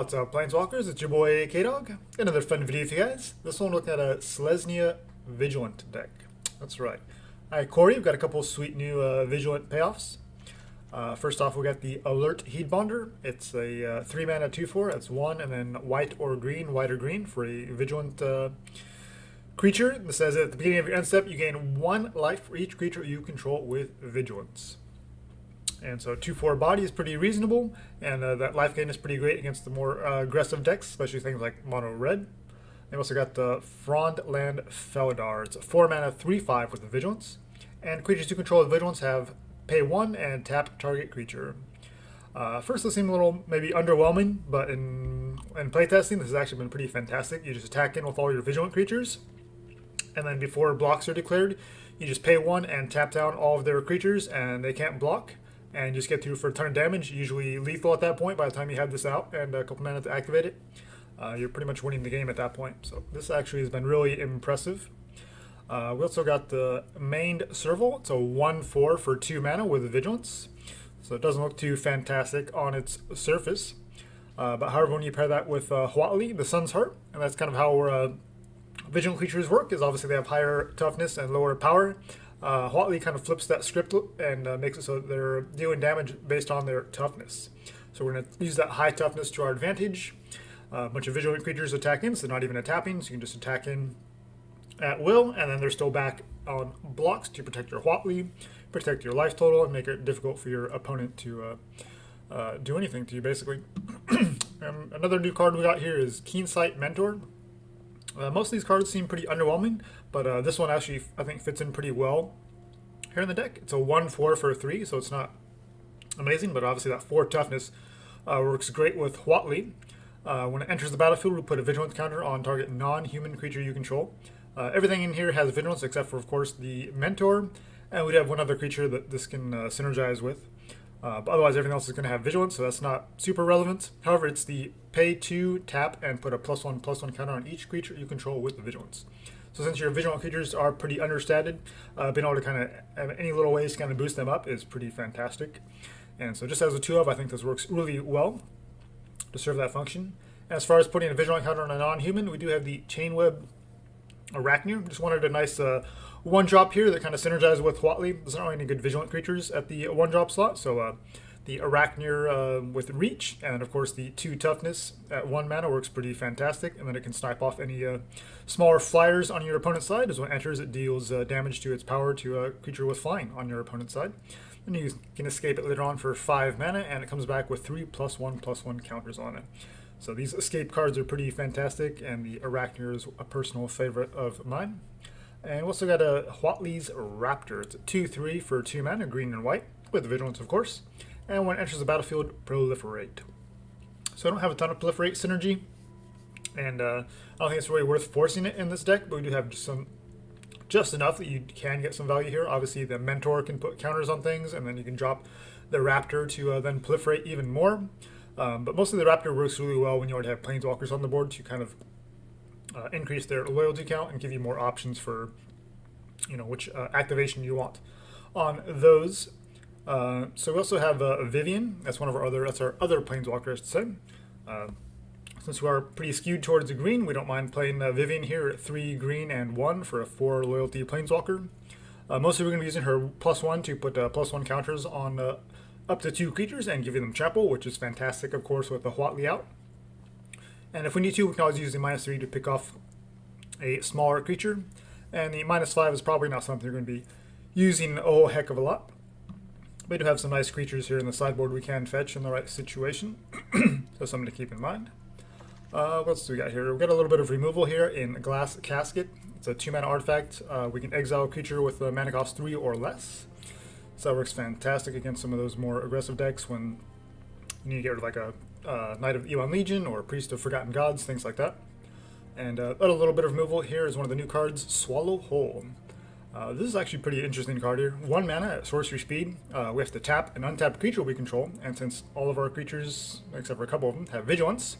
What's up, Planeswalkers? It's your boy K-Dog. Another fun video for you guys. This one looking at a Selesnya Vigilant deck. That's right. Alright, Corey, we've got a couple sweet new Vigilant payoffs. First off, we got the Alert Heedbonder. It's a 3 mana 2/4. That's 1 and then white or green for a Vigilant creature. This says at the beginning of your end step, you gain 1 life for each creature you control with Vigilance. And so 2/4 body is pretty reasonable, and that life gain is pretty great against the more aggressive decks, especially things like mono red. They've also got the Frondland Felidar. It's a 4 mana 3/5 with the Vigilance, and creatures you control with Vigilance have pay 1 and tap target creature. First, this seemed a little maybe underwhelming, but in playtesting, this has actually been pretty fantastic. You just attack in with all your Vigilant creatures, and then before blocks are declared, you just pay 1 and tap down all of their creatures, and they can't block. And just get through for a ton of damage, usually lethal at that point by the time you have this out and a couple minutes to activate it. You're pretty much winning the game at that point. So this actually has been really impressive. We also got the Maned Serval. It's a 1/4 for 2 mana with Vigilance. So it doesn't look too fantastic on its surface. But however, when you pair that with Huatli, the Sun's Heart, and that's kind of how Vigilant creatures work, is obviously they have higher toughness and lower power. Huatli kind of flips that script and makes it so that they're dealing damage based on their toughness. So we're going to use that high toughness to our advantage. A bunch of Vigilant creatures attack in, so they're not even a tapping, so you can just attack in at will, and then they're still back on blocks to protect your Huatli, protect your life total, and make it difficult for your opponent to do anything to you, basically. Another new card we got here is Keensight Mentor. Most of these cards seem pretty underwhelming, but this one actually, I think, fits in pretty well here in the deck. It's a 1/4 for 3, so it's not amazing, but obviously that 4 toughness works great with Huatli. When it enters the battlefield, we put a Vigilance counter on target non-human creature you control. Everything in here has Vigilance except for, of course, the Mentor, and we have one other creature that this can synergize with. But otherwise, everything else is going to have Vigilance, so that's not super relevant. However, it's the pay 2, tap, and put a +1/+1 counter on each creature you control with the Vigilance. So since your Vigilant creatures are pretty understated, being able to kind of have any little ways to kind of boost them up is pretty fantastic. And so just as a 2-of, I think this works really well to serve that function. And as far as putting a Vigilant counter on a non-human, we do have the Chainweb Aracnir. Just wanted a nice 1-drop here that kind of synergizes with Huatli. There's not really any good Vigilant creatures at the 1-drop slot, so the Aracnir with Reach, and of course the 2 toughness at 1 mana works pretty fantastic, and then it can snipe off any smaller flyers on your opponent's side. As when it enters, it deals damage to its power to a creature with flying on your opponent's side. And you can escape it later on for 5 mana, and it comes back with 3 +1/+1 counters on it. So these escape cards are pretty fantastic, and the Aracnir is a personal favorite of mine. And we also got a Huatli's Raptor. It's a 2/3 for 2 mana, green and white, with Vigilance, of course. And when it enters the battlefield, proliferate. So I don't have a ton of proliferate synergy, and I don't think it's really worth forcing it in this deck, but we do have just enough that you can get some value here. Obviously, the Mentor can put counters on things, and then you can drop the Raptor to then proliferate even more. But mostly the Raptor works really well when you already have Planeswalkers on the board to kind of increase their loyalty count and give you more options for which activation you want on those. So we also have Vivien. That's our other Planeswalker, I should say. Since we are pretty skewed towards the green, we don't mind playing Vivien here at 3 green and 1 for a 4 loyalty Planeswalker. Mostly we're going to be using her +1 to put +1 counters on up to 2 creatures and giving them trample, which is fantastic, of course, with the Huatli out. And if we need to, we can always use the -3 to pick off a smaller creature. And the -5 is probably not something you're going to be using a whole heck of a lot. We do have some nice creatures here in the sideboard we can fetch in the right situation. So something to keep in mind. What else do we got here? We've got a little bit of removal here in Glass Casket. It's a 2 mana artifact. We can exile a creature with a mana cost 3 or less. So that works fantastic against some of those more aggressive decks when you need to get rid of like a Knight of Elon Legion or Priest of Forgotten Gods, things like that. And a little bit of removal here is one of the new cards, Swallow Whole. This is actually a pretty interesting card here. 1 mana at sorcery speed. We have to tap an untapped creature we control, and since all of our creatures, except for a couple of them, have Vigilance,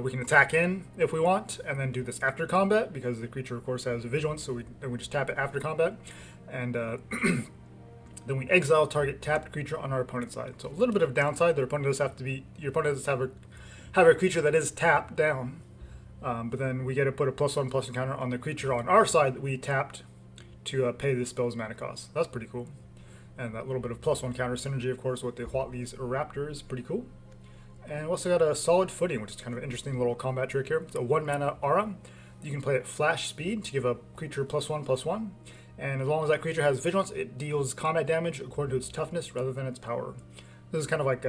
we can attack in if we want, and then do this after combat, because the creature, of course, has a Vigilance, so we just tap it after combat. And then we exile target tapped creature on our opponent's side. So a little bit of downside. Your opponent does have a have a creature that is tapped down, but then we get to put a +1/+1 counter on the creature on our side that we tapped to pay the spell's mana cost. That's pretty cool. And that little bit of +1 counter synergy, of course, with the Huatli's Raptor is pretty cool. And we also got a Solid Footing, which is kind of an interesting little combat trick here. It's a 1-mana aura. You can play at flash speed to give a creature +1/+1. And as long as that creature has Vigilance, it deals combat damage according to its toughness rather than its power. This is kind of like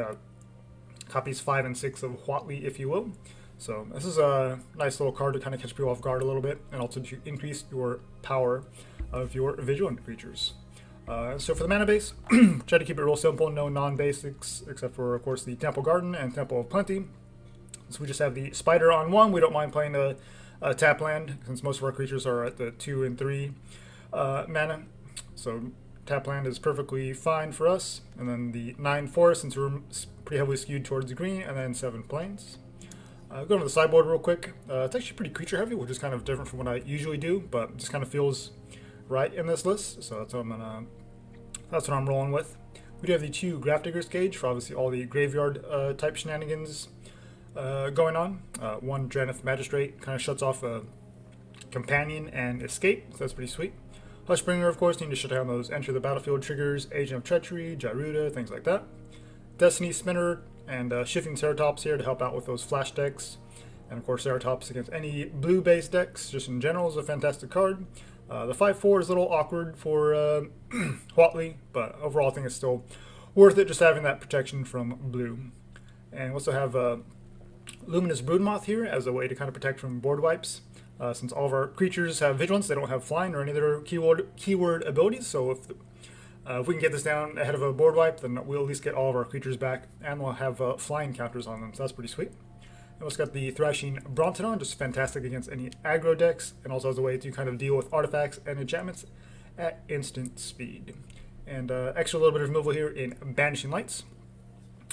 copies 5 and 6 of Huatli, if you will. So this is a nice little card to kind of catch people off guard a little bit, and also to increase your power of your Vigilant creatures. So for the mana base, try to keep it real simple, no non-basics, except for, of course, the Temple Garden and Temple of Plenty. So we just have the Spider on 1. We don't mind playing a tap land, since most of our creatures are at the 2 and 3 mana. So tap land is perfectly fine for us. And then the 9 forest, since we're pretty heavily skewed towards green, and then 7 plains. Going to the sideboard real quick. It's actually pretty creature heavy, which is kind of different from what I usually do, but it just kind of feels right in this list. So that's what I'm rolling with. We do have the 2 Grafdigger's Cage for obviously all the graveyard type shenanigans going on. 1 Drannith Magistrate kind of shuts off a companion and escape, so that's pretty sweet. Hushbringer, of course, need to shut down those enter the battlefield triggers, Agent of Treachery, Gyruda, things like that. Destiny Spinner and Shifting Ceratops here to help out with those flash decks. And of course, Ceratops against any blue-based decks, just in general, is a fantastic card. The 5/4 is a little awkward for Huatli, but overall I think it's still worth it just having that protection from blue. And we also have Luminous Broodmoth here as a way to kind of protect from board wipes. Since all of our creatures have Vigilance, they don't have Flying or any other keyword abilities, so if we can get this down ahead of a board wipe, then we'll at least get all of our creatures back, and we'll have Flying counters on them, so that's pretty sweet. And we also got the Thrashing Brontodon, just fantastic against any aggro decks, and also as a way to kind of deal with artifacts and enchantments at instant speed. And extra little bit of removal here in Banishing Lights.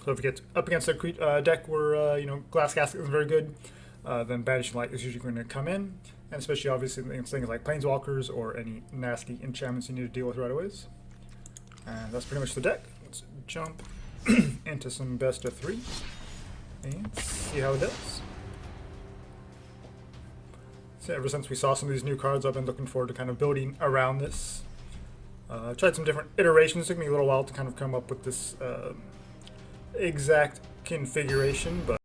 So if we get up against a deck where Glass Casket isn't very good, then Banishing Light is usually going to come in, and especially obviously against things like Planeswalkers or any nasty enchantments you need to deal with right away. And that's pretty much the deck. Let's jump into some best of 3 and see how it does. So ever since we saw some of these new cards, I've been looking forward to kind of building around this. I've tried some different iterations. It took me a little while to kind of come up with this exact configuration, but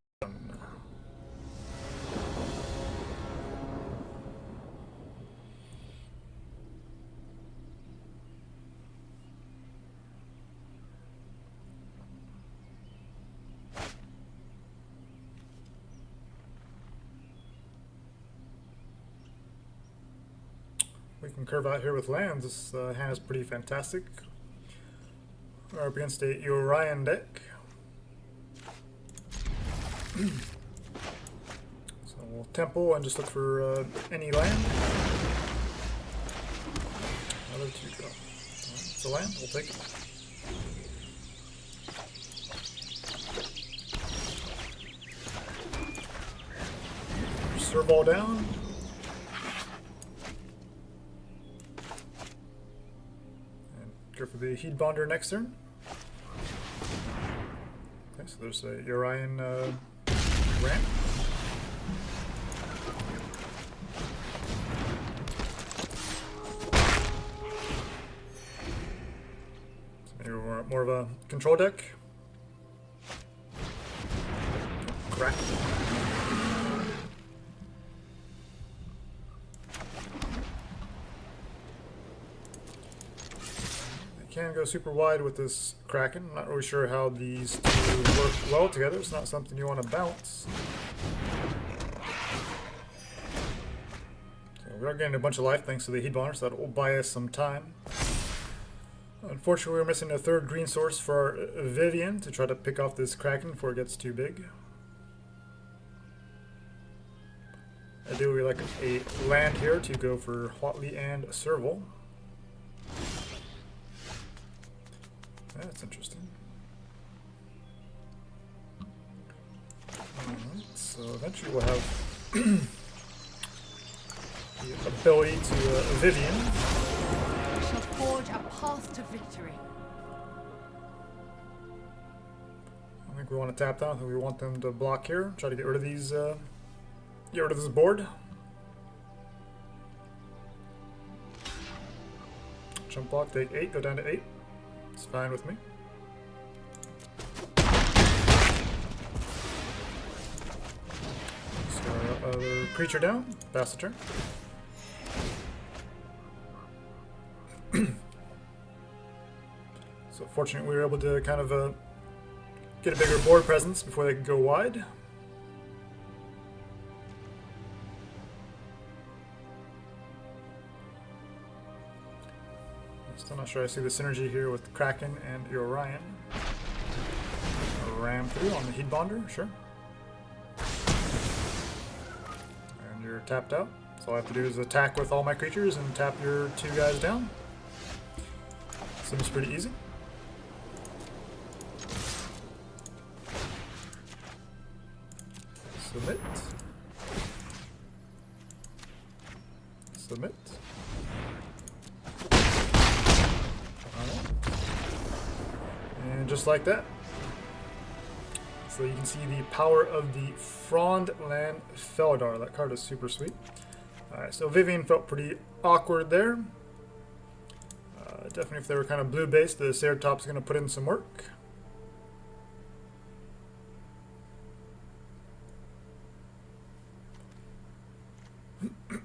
we can curve out here with lands. This hand is pretty fantastic. We're up against a Orion deck. So we'll temple and just look for any land. Another 2 go. It's a land, we'll take it. Serval down. Go for the Heedbonder next turn. Okay, so there's a Orion ramp. So maybe more of a control deck. Crack. Can go super wide with this Kraken. I'm not really sure how these 2 work well together. It's not something you want to bounce. So we are getting a bunch of life thanks to the Heedbonder, so that will buy us some time. Unfortunately, we're missing a 3rd green source for our Vivien to try to pick off this Kraken before it gets too big. Ideally, like a land here to go for Huatli and Serval. That's interesting. Alright, so eventually we'll have the ability to Vivien. We shall forge a path to victory. I think we want to tap down. I think we want them to block here. Try to get rid of these. Get rid of this board. Jump block, take 8, go down to 8. It's fine with me. So other creature down, pass the turn. So fortunately we were able to kind of get a bigger board presence before they could go wide. Still not sure I see the synergy here with Kraken and Orion. Ram through on the Heedbonder, sure. And you're tapped out. So all I have to do is attack with all my creatures and tap your 2 guys down. Seems pretty easy. Submit. Submit. And just like that. So you can see the power of the Frondland Felidar. That card is super sweet. Alright, so Vivien felt pretty awkward there. Definitely if they were kind of blue-based, the Ceratops is going to put in some work.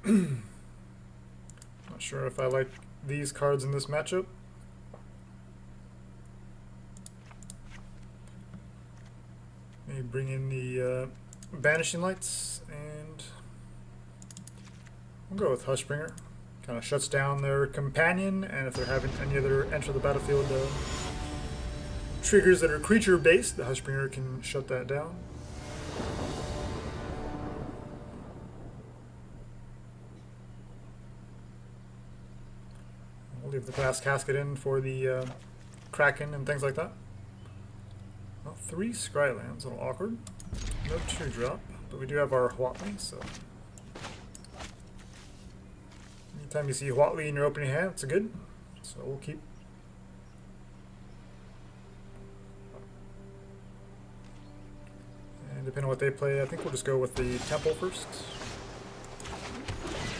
Not sure if I like these cards in this matchup. Maybe bring in the Banishing Lights, and we'll go with Hushbringer. Kind of shuts down their companion, and if they're having any other enter the battlefield triggers that are creature-based, the Hushbringer can shut that down. We'll leave the Glass Casket in for the Kraken and things like that. Well, 3 Scrylands, a little awkward. No 2-drop, but we do have our Huatli, so... Anytime you see Huatli in your opening hand, it's a good. So we'll keep. And depending on what they play, I think we'll just go with the Temple first.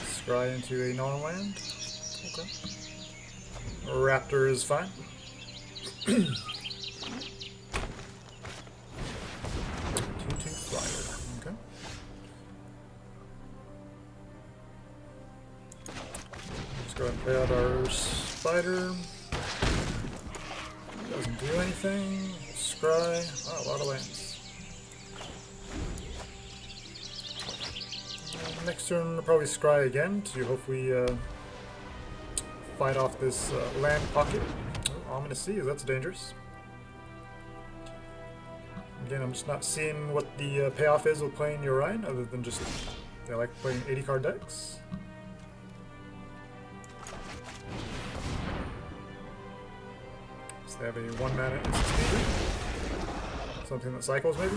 Scry into a non-land. Okay. Raptor is fine. 2/2 flyer. Okay. Let's go ahead and play out our spider. Doesn't do anything. Scry. Oh, a lot of lands. And next turn, we'll probably scry again to hopefully fight off this land pocket. Oh, Ominous Sea, that's dangerous. Again, I'm just not seeing what the payoff is with playing Orion, other than just they like playing 80-card decks. So they have a 1-mana instant speeder. Something that cycles, maybe?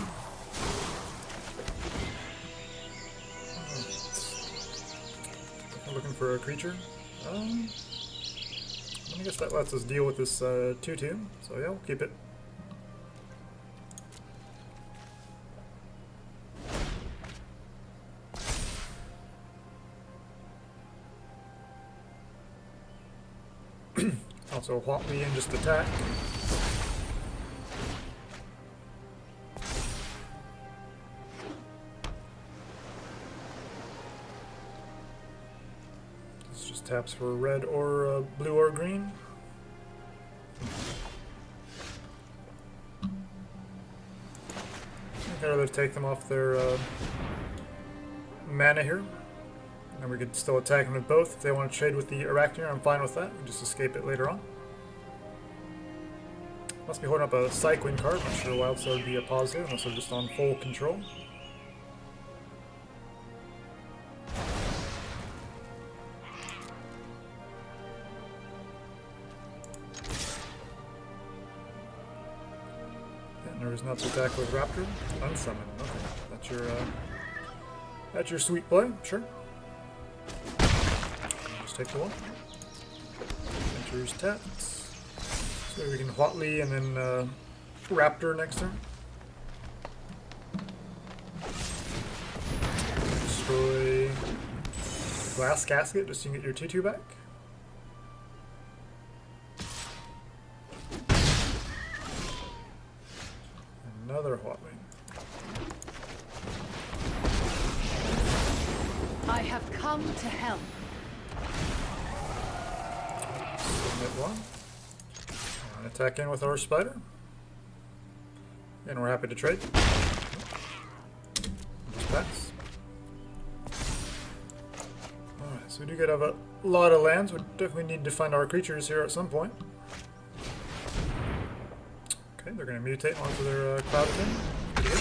I'm looking for a creature. I guess that lets us deal with this 2/2, so yeah, we'll keep it. Also, Huatli and just attack. This just taps for red or blue or green. I'd rather take them off their mana here. And we could still attack them with both. If they want to trade with the Aracnir, I'm fine with that. We just escape it later on. Must be holding up a cycling card. Not sure why else that would be a positive, unless they're just on full control. And there is not to attack with Raptor. Unsummon. Okay, that's your sweet play. Sure. Just take the 1. Enters tapped. So we can Huatli and then Raptor next turn. Glass Casket just so you can get your 2/2 back. Another Huatli. I have come to help. Submit one. And attack in with our spider. And we're happy to trade. Just pass. Alright, so we do get a lot of lands. We definitely need to find our creatures here at some point. Okay, they're going to mutate onto their Cloud King. Pretty good.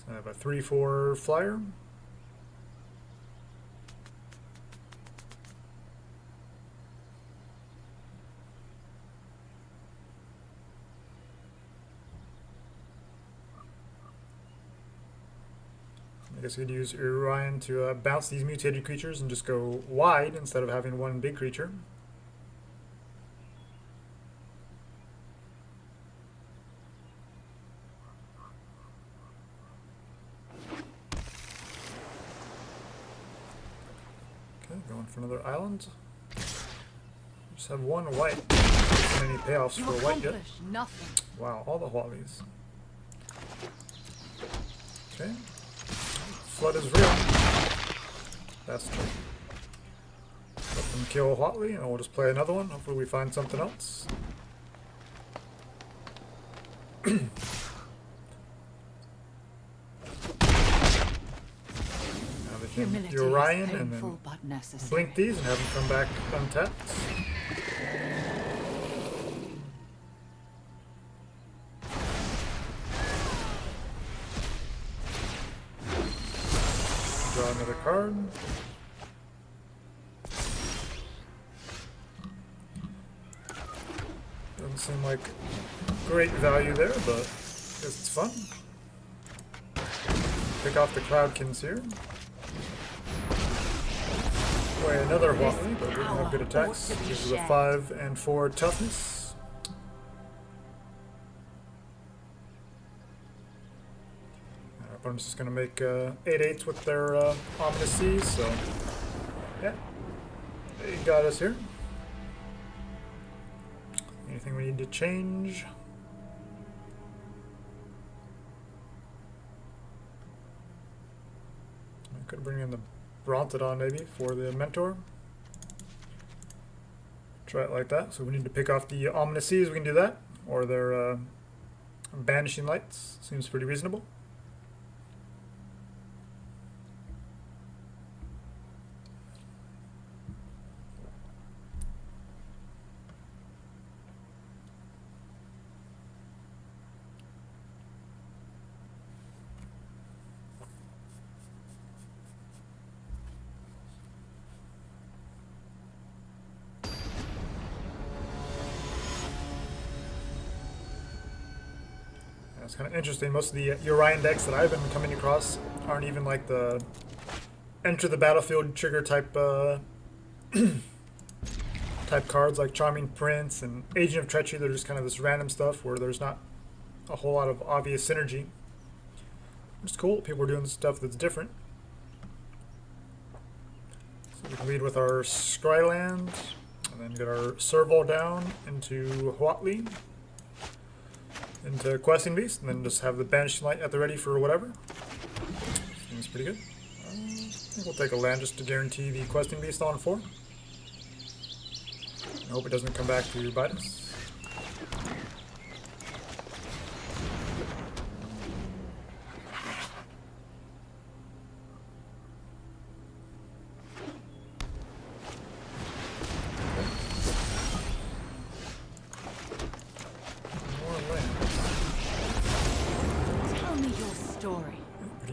So I have a 3/4 flyer. I guess we could use Orion to bounce these mutated creatures and just go wide instead of having one big creature. Okay, going for another island. Just have one white. Not many payoffs for a white yet. Nothing. Wow, all the Huatlis. Okay. Flood is real. That's true. Let them kill Huatli, and we'll just play another one. Hopefully we find something else. Now they can do Orion and then blink these and have them come back untapped. Draw another card. Doesn't seem like great value there, but I guess it's fun. Pick off the Cloudkins here. Play another Huatli, but we don't have good attacks. This is a 5 and 4 toughness. Opponent's just going to make 8/8s with their Ominous Seas, so yeah, they got us here. Anything we need to change? I could bring in the Brontodon maybe for the Mentor. Try it like that. So we need to pick off the Ominous Seas, we can do that. Or their Banishing Lights, seems pretty reasonable. It's kind of interesting. Most of the Orion decks that I've been coming across aren't even like the enter the battlefield trigger type type cards like Charming Prince and Agent of Treachery. They're just kind of this random stuff where there's not a whole lot of obvious synergy. It's cool. People are doing stuff that's different. So we can lead with our Scryland and then get our Serval down into Huatli. Into Questing Beast, and then just have the Banishing Light at the ready for whatever. Seems pretty good. I think we'll take a land just to guarantee the Questing Beast on 4. I hope it doesn't come back to bite us.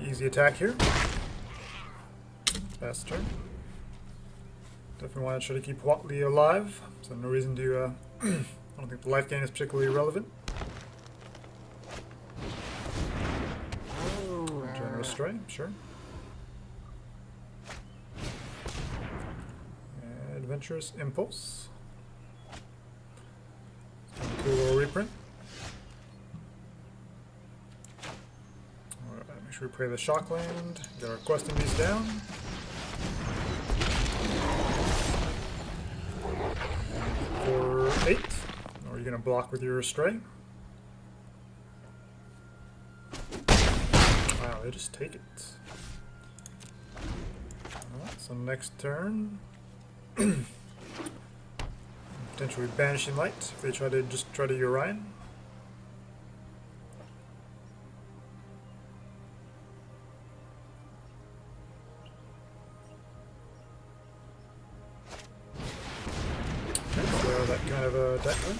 Easy attack here. Fast turn. Definitely want to try to keep Huatli alive, so no reason to. I don't think the life gain is particularly relevant. Generous Stray, sure. Adventurous Impulse. Cool little reprint. we play the Shockland, get our questing beast down. For 8. Or are you going to block with your Stray? Wow, they just take it. Alright, so next turn. Potentially Banishing Light if they try to Orion. So that kind of a deck then.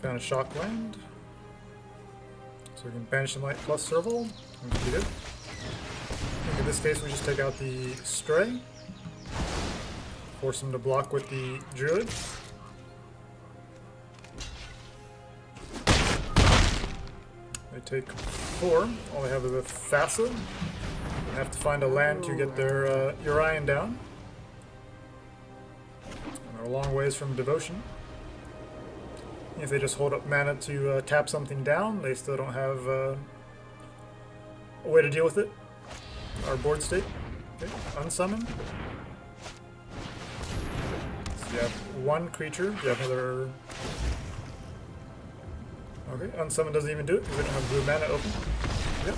Found a Shockland. So we can Banishing Light plus Serval. Which we did. I think in this case we just take out the Stray. Force him to block with the Druid. They take 4. All they have is a Facet. They have to find a land to get their Orion down. And they're a long ways from Devotion. If they just hold up mana to tap something down, they still don't have a way to deal with it. Our board state. Okay, unsummon. So you have one creature. You have another. Okay, unsummon doesn't even do it because they don't have blue mana open. Yep.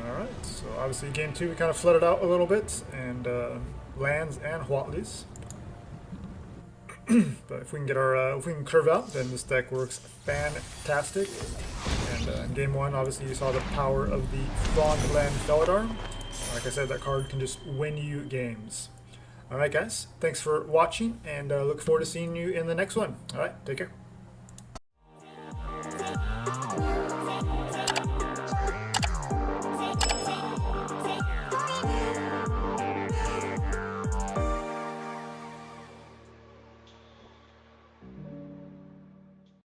Alright, so obviously game 2 we kind of flooded out a little bit, and lands and Huatlis. But if we can get our, if we can curve out, then this deck works fantastic. And in game 1, obviously you saw the power of the Frondland Felidar. Like I said, that card can just win you games. Alright guys, thanks for watching, and look forward to seeing you in the next one. Alright, take care.